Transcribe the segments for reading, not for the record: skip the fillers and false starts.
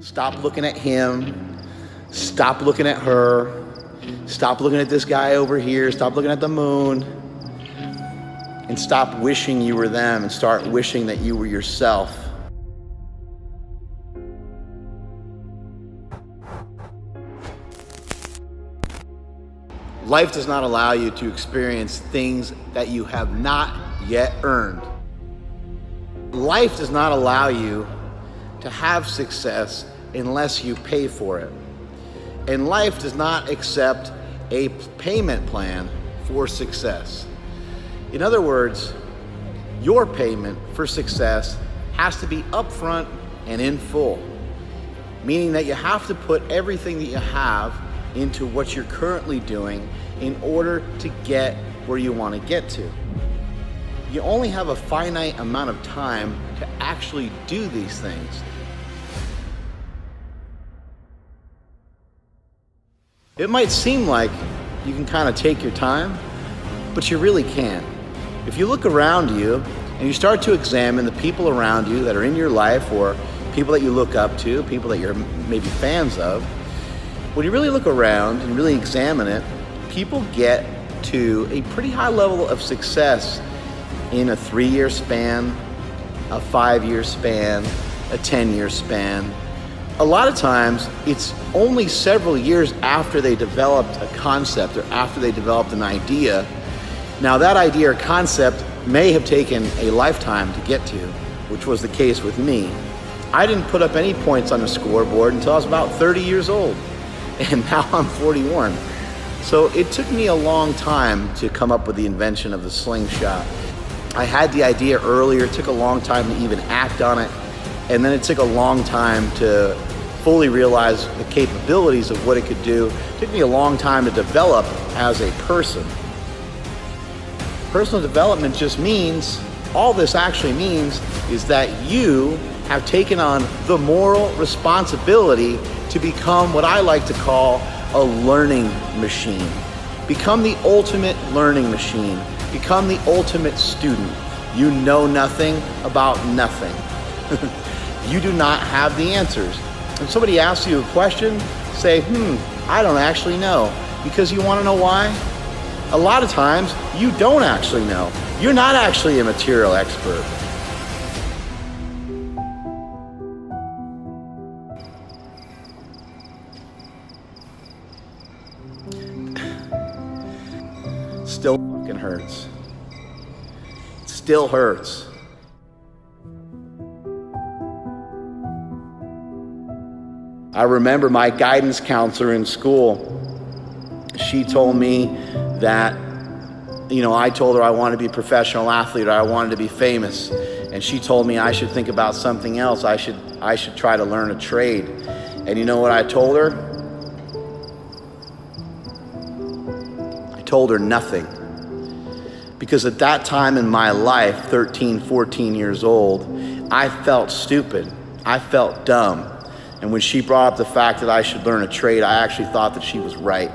Stop looking at him. Stop looking at her. Stop looking at this guy over here. Stop looking at the moon. And stop wishing you were them and start wishing that you were yourself. Life does not allow you to experience things that you have not yet earned. Life does not allow you to have success unless you pay for it. And life does not accept a payment plan for success. In other words, your payment for success has to be upfront and in full, meaning that you have to put everything that you have into what you're currently doing in order to get where you want to get to. You only have a finite amount of time to actually do these things. It might seem like you can kind of take your time, but you really can't. If you look around you and you start to examine the people around you that are in your life, or people that you look up to, people that you're maybe fans of, when you really look around and really examine it, people get to a pretty high level of success in a 3-year span, a 5-year span, a 10-year span. A lot of times, it's only several years after they developed a concept or after they developed an idea. Now, that idea or concept may have taken a lifetime to get to, which was the case with me. I didn't put up any points on the scoreboard until I was about 30 years old, and now I'm 41. So it took me a long time to come up with the invention of the slingshot. I had the idea earlier, it took a long time to even act on it, and then it took a long time to fully realize the capabilities of what it could do. It took me a long time to develop as a person. Personal development just means, all this actually means, is that you have taken on the moral responsibility to become what I like to call a learning machine. Become the ultimate learning machine. Become the ultimate student. You know nothing about nothing. You do not have the answers. When somebody asks you a question, say, I don't actually know. Because you want to know why? A lot of times, you don't actually know. You're not actually a material expert. Still fucking hurts. It still hurts. I remember my guidance counselor in school. She told me that, I told her I wanted to be a professional athlete or I wanted to be famous. And she told me I should think about something else. I should try to learn a trade. And you know what I told her? I told her nothing. Because at that time in my life, 13, 14 years old, I felt stupid. I felt dumb. And when she brought up the fact that I should learn a trade, I actually thought that she was right.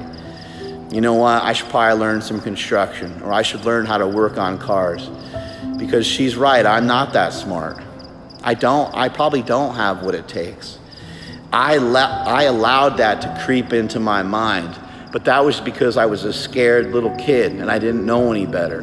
You know what? I should probably learn some construction, or I should learn how to work on cars. Because she's right, I'm not that smart. I probably don't have what it takes. I allowed that to creep into my mind, but that was because I was a scared little kid and I didn't know any better.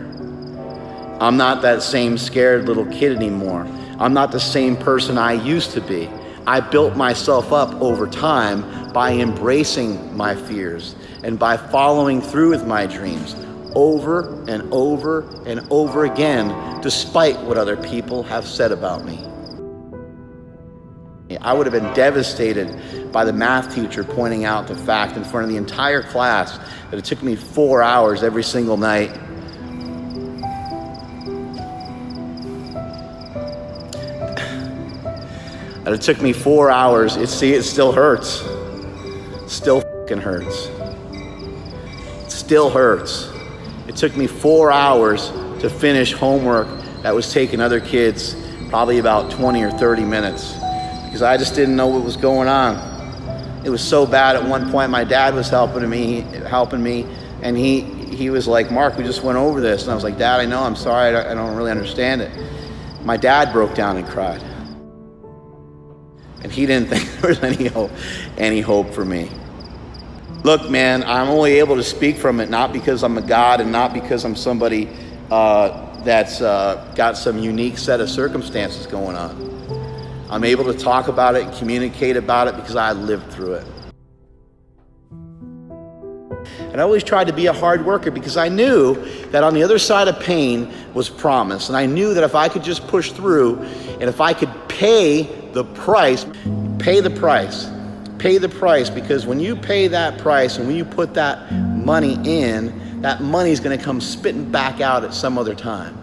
I'm not that same scared little kid anymore. I'm not the same person I used to be. I built myself up over time by embracing my fears and by following through with my dreams over and over and over again, despite what other people have said about me. I would have been devastated by the math teacher pointing out the fact in front of the entire class that it took me 4 hours every single night and it took me 4 hours. It still hurts. Still fucking hurts. It still hurts. It took me 4 hours to finish homework that was taking other kids probably about 20 or 30 minutes because I just didn't know what was going on. It was so bad at one point my dad was helping me, and he was like, Mark, we just went over this. And I was like, Dad, I know, I'm sorry, I don't really understand it. My dad broke down and cried. and he didn't think there was any hope for me. Look, man, I'm only able to speak from it not because I'm a God and not because I'm somebody that's got some unique set of circumstances going on. I'm able to talk about it and communicate about it because I lived through it. And I always tried to be a hard worker because I knew that on the other side of pain was promise. And I knew that if I could just push through and if I could pay the price, because when you pay that price and when you put that money in, that money's gonna come spitting back out at some other time.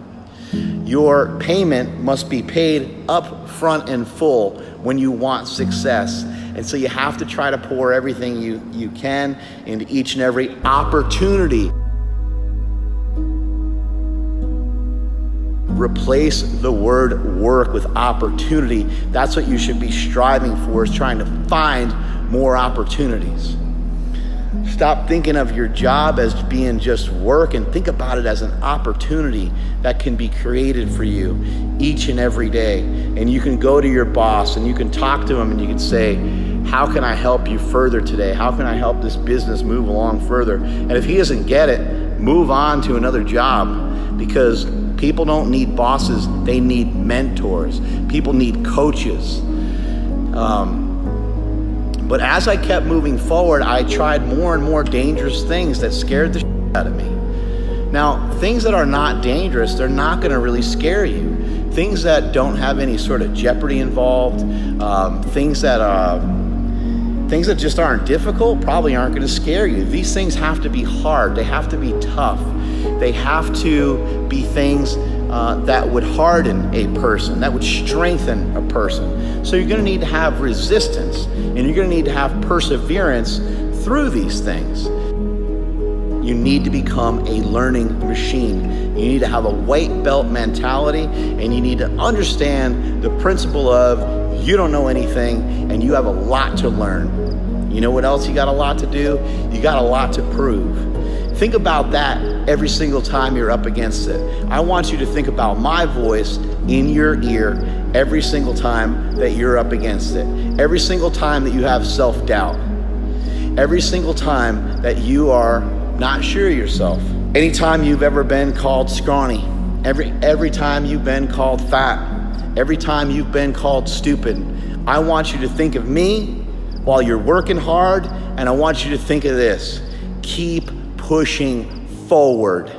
Your payment must be paid up front and full when you want success. And so you have to try to pour everything you can into each and every opportunity. Replace the word work with opportunity. That's what you should be striving for, is trying to find more opportunities. Stop thinking of your job as being just work and think about it as an opportunity that can be created for you each and every day. And you can go to your boss and you can talk to him and you can say, how can I help you further today? How can I help this business move along further? And if he doesn't get it, move on to another job, because people don't need bosses, they need mentors. People need coaches. But as I kept moving forward, I tried more and more dangerous things that scared the shit out of me. Now, things that are not dangerous, they're not gonna really scare you. Things that don't have any sort of jeopardy involved, things that just aren't difficult probably aren't gonna scare you. These things have to be hard, they have to be tough. They have to be things that would harden a person, that would strengthen a person. So you're gonna need to have resistance and you're gonna need to have perseverance through these things. You need to become a learning machine. You need to have a white belt mentality and you need to understand the principle of you don't know anything and you have a lot to learn. You know what else you got a lot to do? You got a lot to prove. Think about that every single time you're up against it. I want you to think about my voice in your ear every single time that you're up against it. Every single time that you have self-doubt. Every single time that you are not sure of yourself. Anytime you've ever been called scrawny. Every time you've been called fat. Every time you've been called stupid. I want you to think of me while you're working hard, and I want you to think of this. Keep pushing forward.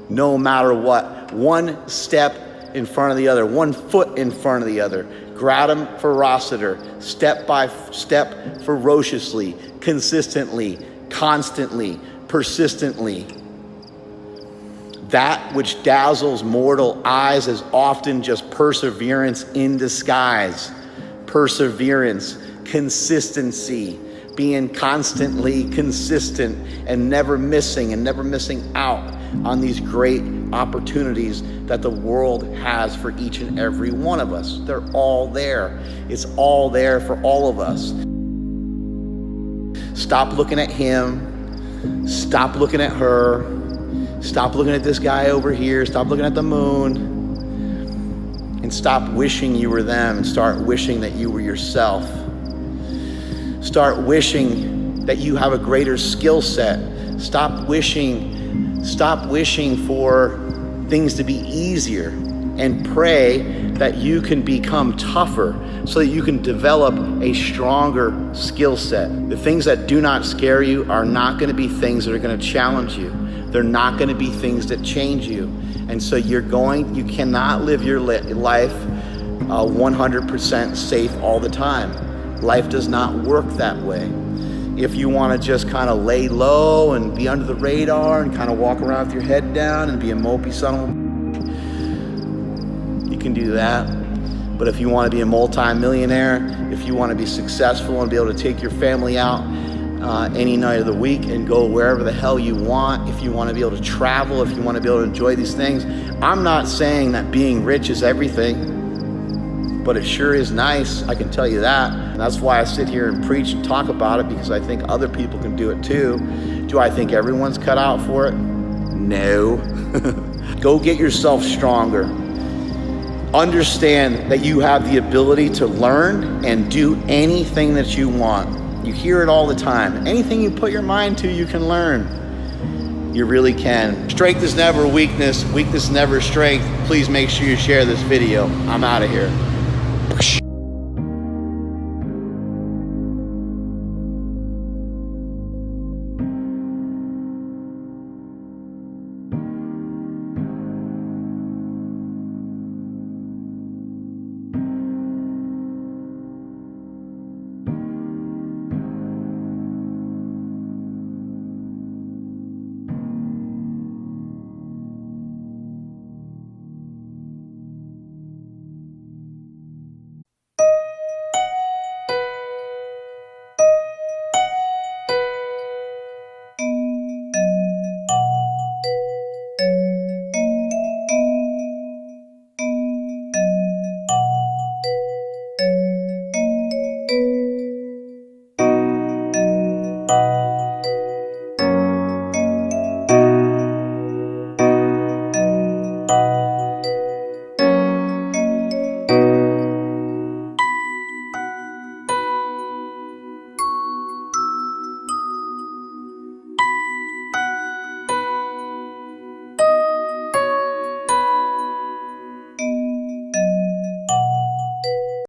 No matter what, one step in front of the other, one foot in front of the other. Gradum for Rossiter, step by step, ferociously, consistently, constantly, persistently. That which dazzles mortal eyes is often just perseverance in disguise. Perseverance, consistency, being constantly consistent and never missing out on these great opportunities that the world has for each and every one of us. They're all there. It's all there for all of us. Stop looking at him. Stop looking at her. Stop looking at this guy over here. Stop looking at the moon. And stop wishing you were them and start wishing that you were yourself. Start wishing that you have a greater skill set. Stop wishing for things to be easier and pray that you can become tougher so that you can develop a stronger skill set. The things that do not scare you are not going to be things that are going to challenge you. They're not going to be things that change you. And so you cannot live your life 100% safe all the time. Life does not work that way. If you want to just kind of lay low and be under the radar and kind of walk around with your head down and be a mopey son of a, you can do that. But if you want to be a multi-millionaire, if you want to be successful and be able to take your family out any night of the week and go wherever the hell you want, if you want to be able to travel, if you want to be able to enjoy these things, I'm not saying that being rich is everything, but it sure is nice, I can tell you that. And that's why I sit here and preach and talk about it, because I think other people can do it too. Do I think everyone's cut out for it? No. Go get yourself stronger. Understand that you have the ability to learn and do anything that you want. You hear it all the time. Anything you put your mind to, you can learn. You really can. Strength is never weakness. Weakness is never strength. Please make sure you share this video. I'm out of here.